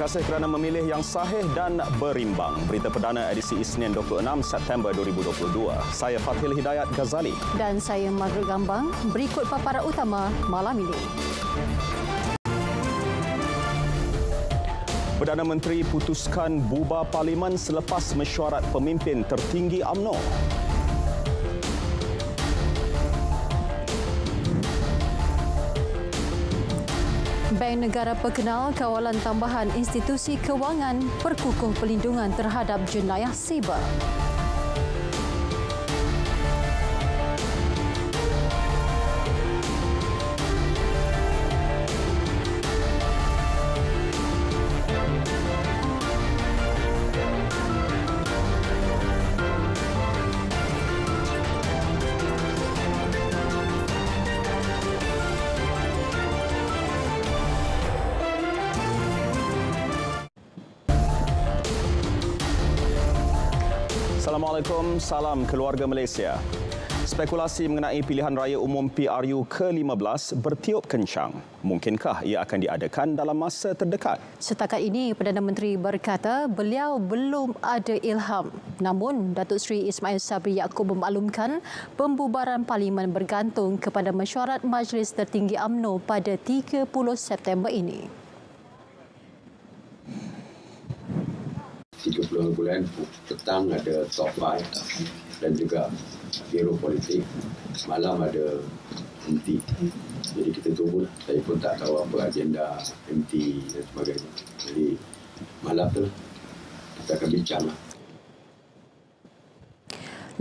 kasih kerana memilih yang sahih dan berimbang. Berita perdana edisi Isnin 26 September 2022. Saya Fathil Hidayat Ghazali. Dan saya Margaret Gambang. Berikut paparan utama malam ini. Perdana Menteri putuskan bubar Parlimen selepas mesyuarat pemimpin tertinggi UMNO. Bank Negara perkenal kawalan tambahan institusi kewangan perkukuh perlindungan terhadap jenayah siber. Assalamualaikum, salam keluarga Malaysia. Spekulasi mengenai pilihan raya umum PRU ke-15 bertiup kencang. Mungkinkah ia akan diadakan dalam masa terdekat? Setakat ini, Perdana Menteri berkata beliau belum ada ilham. Namun, Datuk Seri Ismail Sabri Yaakob memaklumkan pembubaran Parlimen bergantung kepada mesyuarat Majlis Tertinggi UMNO pada 30 September ini. 30 bulan petang ada top 5 dan juga biro politik, malam ada MT. Jadi kita tunggu, saya pun tak tahu apa agenda MT dan sebagainya. Jadi malam tu kita akan bincang.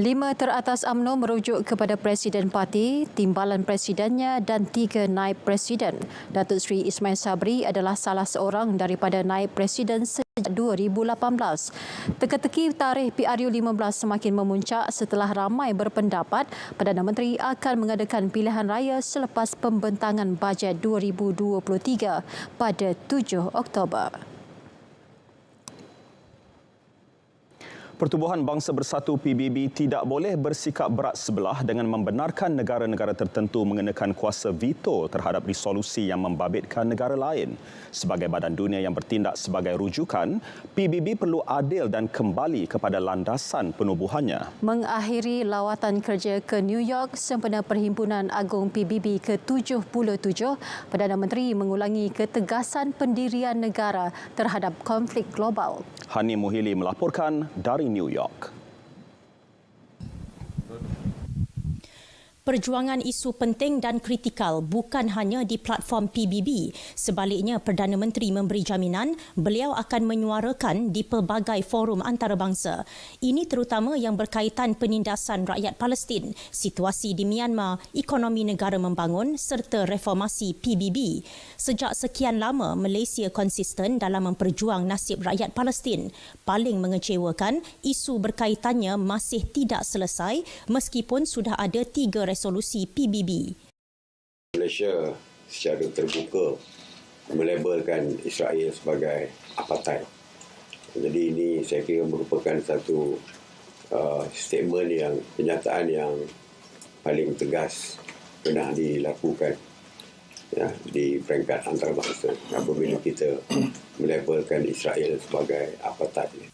5 teratas UMNO merujuk kepada Presiden Parti, timbalan presidennya dan 3 naib presiden. Datuk Seri Ismail Sabri adalah salah seorang daripada naib presiden sejak 2018. Teka-teki tarikh PRU 15 semakin memuncak setelah ramai berpendapat Perdana Menteri akan mengadakan pilihan raya selepas pembentangan bajet 2023 pada 7 Oktober. Pertubuhan Bangsa Bersatu PBB tidak boleh bersikap berat sebelah dengan membenarkan negara-negara tertentu mengenakan kuasa veto terhadap resolusi yang membabitkan negara lain. Sebagai badan dunia yang bertindak sebagai rujukan, PBB perlu adil dan kembali kepada landasan penubuhannya. Mengakhiri lawatan kerja ke New York sempena Perhimpunan Agung PBB ke-77, Perdana Menteri mengulangi ketegasan pendirian negara terhadap konflik global. Hani Muhili melaporkan dari New York. Perjuangan isu penting dan kritikal bukan hanya di platform PBB. Sebaliknya, Perdana Menteri memberi jaminan beliau akan menyuarakan di pelbagai forum antarabangsa. Ini terutama yang berkaitan penindasan rakyat Palestin, situasi di Myanmar, ekonomi negara membangun serta reformasi PBB. Sejak sekian lama, Malaysia konsisten dalam memperjuang nasib rakyat Palestin. Paling mengecewakan, isu berkaitannya masih tidak selesai meskipun sudah ada 3 resolusi PBB. Malaysia secara terbuka melabelkan Israel sebagai apartheid. Jadi ini saya kira merupakan satu statement yang, penyataan yang paling tegas pernah dilakukan di peringkat antarabangsa apabila kita melabelkan Israel sebagai apartheid.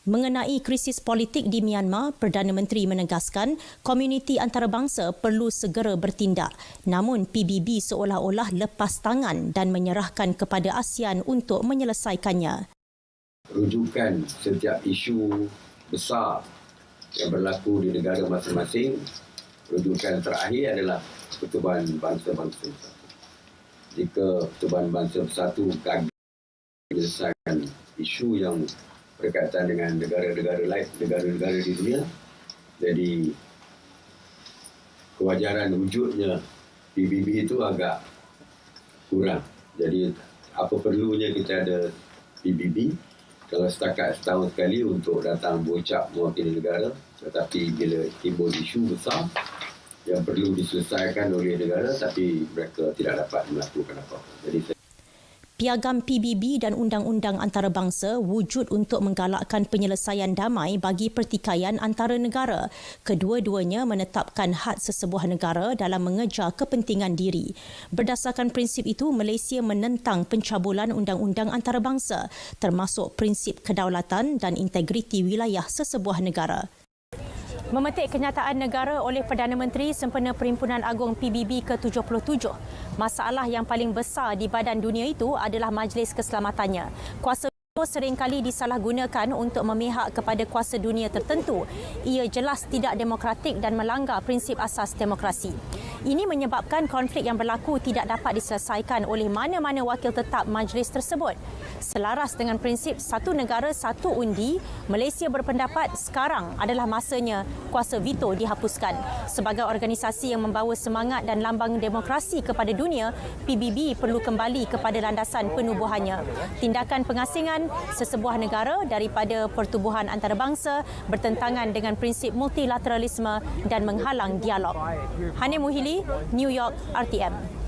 Mengenai krisis politik di Myanmar, Perdana Menteri menegaskan komuniti antarabangsa perlu segera bertindak. Namun PBB seolah-olah lepas tangan dan menyerahkan kepada ASEAN untuk menyelesaikannya. Rujukan setiap isu besar yang berlaku di negara masing-masing, rujukan terakhir adalah Pertubuhan Bangsa-Bangsa Bersatu. Jika Pertubuhan Bangsa Bersatu gagal menyelesaikan isu yang berkaitan dengan negara-negara lain, negara-negara di dunia, jadi kewajaran wujudnya PBB itu agak kurang. Jadi apa perlunya kita ada PBB kalau setakat setahun sekali untuk datang berucap mewakili negara, tetapi bila timbul isu besar yang perlu diselesaikan oleh negara tapi mereka tidak dapat melakukan apa-apa. Jadi Piagam PBB dan undang-undang antarabangsa wujud untuk menggalakkan penyelesaian damai bagi pertikaian antara negara. Kedua-duanya menetapkan hak sesebuah negara dalam mengejar kepentingan diri. Berdasarkan prinsip itu, Malaysia menentang pencabulan undang-undang antarabangsa, termasuk prinsip kedaulatan dan integriti wilayah sesebuah negara. Memetik kenyataan negara oleh Perdana Menteri sempena Perhimpunan Agung PBB ke-77. Masalah yang paling besar di badan dunia itu adalah majlis keselamatannya. Kuasa veto seringkali disalahgunakan untuk memihak kepada kuasa dunia tertentu. Ia jelas tidak demokratik dan melanggar prinsip asas demokrasi. Ini menyebabkan konflik yang berlaku tidak dapat diselesaikan oleh mana-mana wakil tetap majlis tersebut. Selaras dengan prinsip satu negara satu undi, Malaysia berpendapat sekarang adalah masanya kuasa veto dihapuskan. Sebagai organisasi yang membawa semangat dan lambang demokrasi kepada dunia, PBB perlu kembali kepada landasan penubuhannya. Tindakan pengasingan sesebuah negara daripada pertubuhan antarabangsa bertentangan dengan prinsip multilateralisme dan menghalang dialog. Hania Muhili, New York, RTM.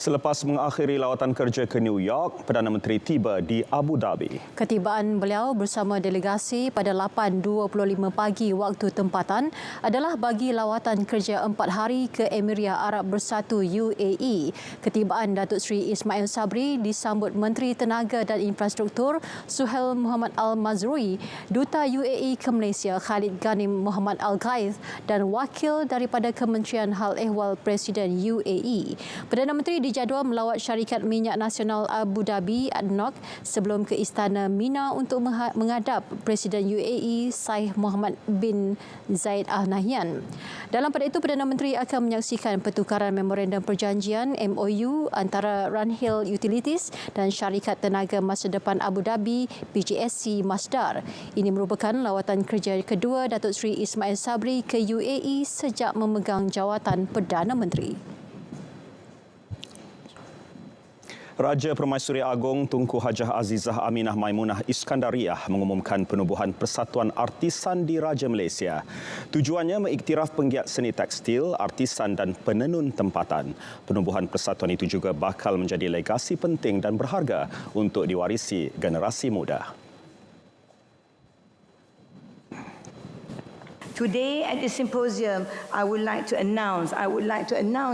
Selepas mengakhiri lawatan kerja ke New York, Perdana Menteri tiba di Abu Dhabi. Ketibaan beliau bersama delegasi pada 8.25 pagi waktu tempatan adalah bagi lawatan kerja 4 hari ke Emiria Arab Bersatu UAE. Ketibaan Datuk Seri Ismail Sabri disambut Menteri Tenaga dan Infrastruktur Suhail Muhammad Al-Mazrui, Duta UAE ke Malaysia Khalid Ghanim Muhammad Al-Ghaith dan wakil daripada Kementerian Hal Ehwal Presiden UAE. Perdana Menteri dijadual melawat syarikat minyak nasional Abu Dhabi ADNOC sebelum ke Istana Mina untuk menghadap Presiden UAE Syed Mohammed bin Zayed Al Nahyan. Dalam pada itu, Perdana Menteri akan menyaksikan pertukaran memorandum perjanjian MOU antara Runhill Utilities dan Syarikat Tenaga Masa Depan Abu Dhabi PGSC Masdar. Ini merupakan lawatan kerja kedua Datuk Seri Ismail Sabri ke UAE sejak memegang jawatan Perdana Menteri. Raja Permaisuri Agong Tunku Hajah Azizah Aminah Maimunah Iskandariah mengumumkan penubuhan Persatuan Artisan di Raja Malaysia. Tujuannya mengiktiraf penggiat seni tekstil, artisan dan penenun tempatan. Penubuhan persatuan itu juga bakal menjadi legasi penting dan berharga untuk diwarisi generasi muda. Today at the symposium, I would like to announce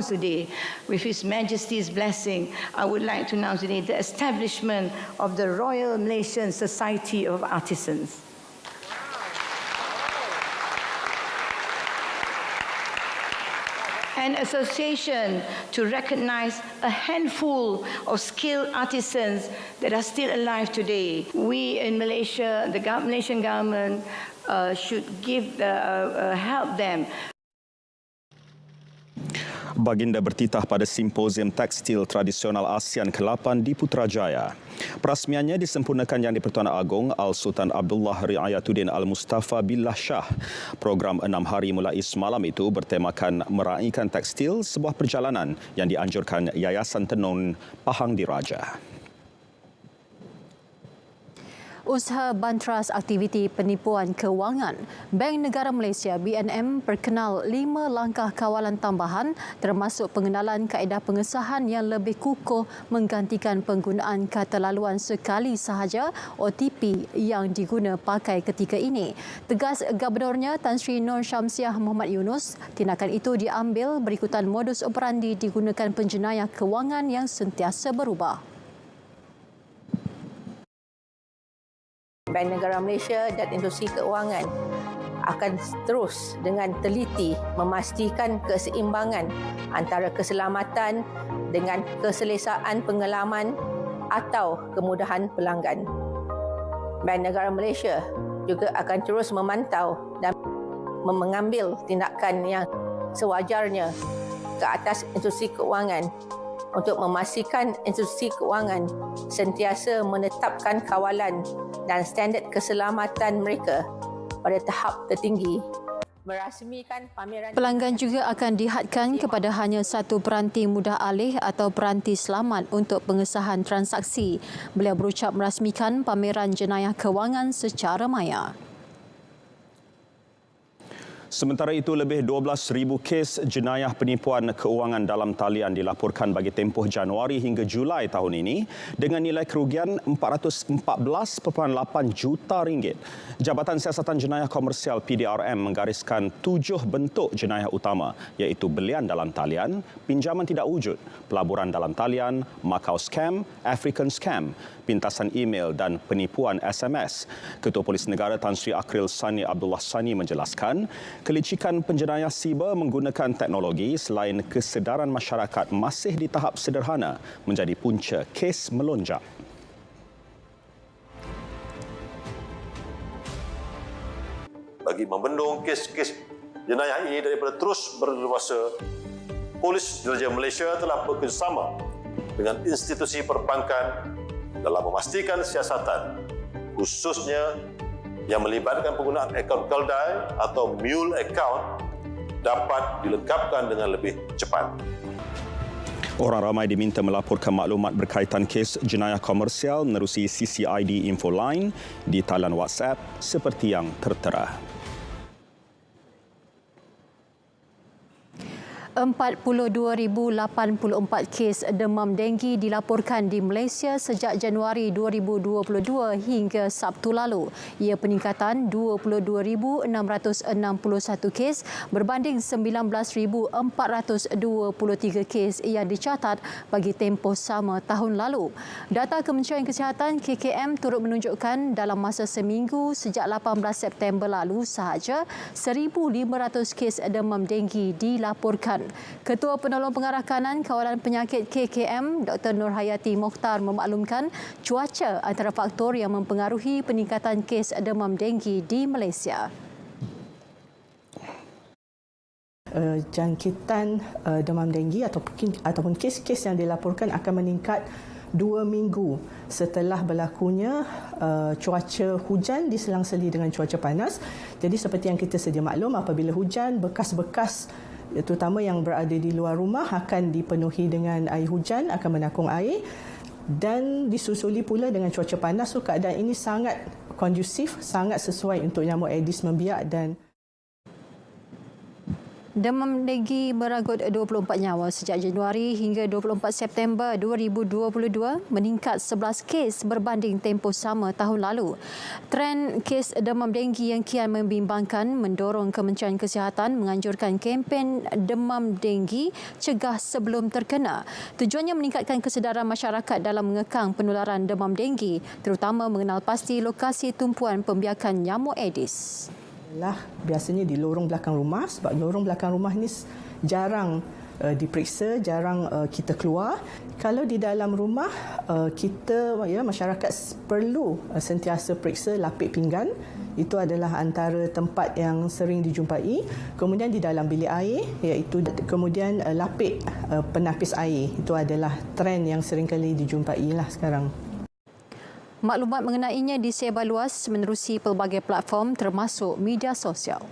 today, with His Majesty's blessing, I would like to announce today the establishment of the Royal Malaysian Society of Artisans. An association to recognise a handful of skilled artisans that are still alive today. We in Malaysia, the Malaysian government, should help them. Baginda bertitah pada Simposium Tekstil Tradisional ASEAN ke-8 di Putrajaya. Perasmiannya disempurnakan Yang di-Pertuan Agong Al-Sultan Abdullah Riayatuddin Al-Mustafa Billah Shah. Program 6 hari mulai semalam itu bertemakan Meraihkan Tekstil, sebuah perjalanan yang dianjurkan Yayasan Tenun Pahang Diraja. Usaha bantras aktiviti penipuan kewangan. Bank Negara Malaysia BNM perkenal 5 langkah kawalan tambahan termasuk pengenalan kaedah pengesahan yang lebih kukuh menggantikan penggunaan kata laluan sekali sahaja OTP yang diguna pakai ketika ini. Tegas Gubernurnya Tan Sri Nur Syamsiah Muhammad Yunus, tindakan itu diambil berikutan modus operandi digunakan penjenayah kewangan yang sentiasa berubah. Bank Negara Malaysia dan Industri Keuangan akan terus dengan teliti memastikan keseimbangan antara keselamatan dengan keselesaan pengalaman atau kemudahan pelanggan. Bank Negara Malaysia juga akan terus memantau dan mengambil tindakan yang sewajarnya ke atas industri keuangan untuk memastikan institusi keuangan sentiasa menetapkan kawalan dan standard keselamatan mereka pada tahap tertinggi. Merasmikan pameran. Pelanggan juga akan dihadkan kepada hanya satu peranti mudah alih atau peranti selamat untuk pengesahan transaksi. Beliau berucap merasmikan pameran jenayah kewangan secara maya. Sementara itu, lebih 12,000 kes jenayah penipuan keuangan dalam talian dilaporkan bagi tempoh Januari hingga Julai tahun ini dengan nilai kerugian RM414.8 juta. Jabatan Siasatan Jenayah Komersial PDRM menggariskan 7 bentuk jenayah utama iaitu belian dalam talian, pinjaman tidak wujud, pelaburan dalam talian, Macau scam, African scam, pintasan email dan penipuan SMS. Ketua Polis Negara Tan Sri Akril Sani Abdullah Sani menjelaskan, kelicikan penjenayah siber menggunakan teknologi selain kesedaran masyarakat masih di tahap sederhana menjadi punca kes melonjak. Bagi membendung kes-kes jenayah ini daripada terus berleluasa, Polis Diraja Malaysia telah bekerjasama dengan institusi perbankan dalam memastikan siasatan, khususnya yang melibatkan penggunaan akaun keldai atau mule account dapat dilengkapkan dengan lebih cepat. Orang ramai diminta melaporkan maklumat berkaitan kes jenayah komersial menerusi CCID Info Line di talian WhatsApp seperti yang tertera. 42,084 kes demam denggi dilaporkan di Malaysia sejak Januari 2022 hingga Sabtu lalu. Ia peningkatan 22,661 kes berbanding 19,423 kes yang dicatat bagi tempoh sama tahun lalu. Data Kementerian Kesihatan KKM turut menunjukkan dalam masa seminggu sejak 18 September lalu sahaja 1,500 kes demam denggi dilaporkan. Ketua Penolong Pengarah Kanan Kawalan Penyakit KKM, Dr. Nurhayati Mokhtar memaklumkan cuaca antara faktor yang mempengaruhi peningkatan kes demam denggi di Malaysia. Jangkitan demam denggi ataupun kes-kes yang dilaporkan akan meningkat 2 minggu setelah berlakunya cuaca hujan diselang-seli dengan cuaca panas. Jadi seperti yang kita sedia maklum, apabila hujan, bekas-bekas terutama yang berada di luar rumah akan dipenuhi dengan air hujan, akan menakung air, dan disusuli pula dengan cuaca panas. So keadaan ini sangat kondusif, sangat sesuai untuk nyamuk Aedes membiak dan Demam denggi meragut 24 nyawa sejak Januari hingga 24 September 2022, meningkat 11 kes berbanding tempoh sama tahun lalu. Trend kes demam denggi yang kian membimbangkan mendorong Kementerian Kesihatan menganjurkan kempen demam denggi cegah sebelum terkena. Tujuannya meningkatkan kesedaran masyarakat dalam mengekang penularan demam denggi, terutama mengenal pasti lokasi tumpuan pembiakan nyamuk Aedes. Biasanya di lorong belakang rumah, sebab lorong belakang rumah ni jarang diperiksa, jarang kita keluar. Kalau di dalam rumah, kita masyarakat perlu sentiasa periksa lapik pinggan. Itu adalah antara tempat yang sering dijumpai. Kemudian di dalam bilik air, iaitu kemudian lapik penapis air. Itu adalah trend yang sering kali dijumpai lah sekarang. Maklumat mengenainya disebar luas menerusi pelbagai platform termasuk media sosial.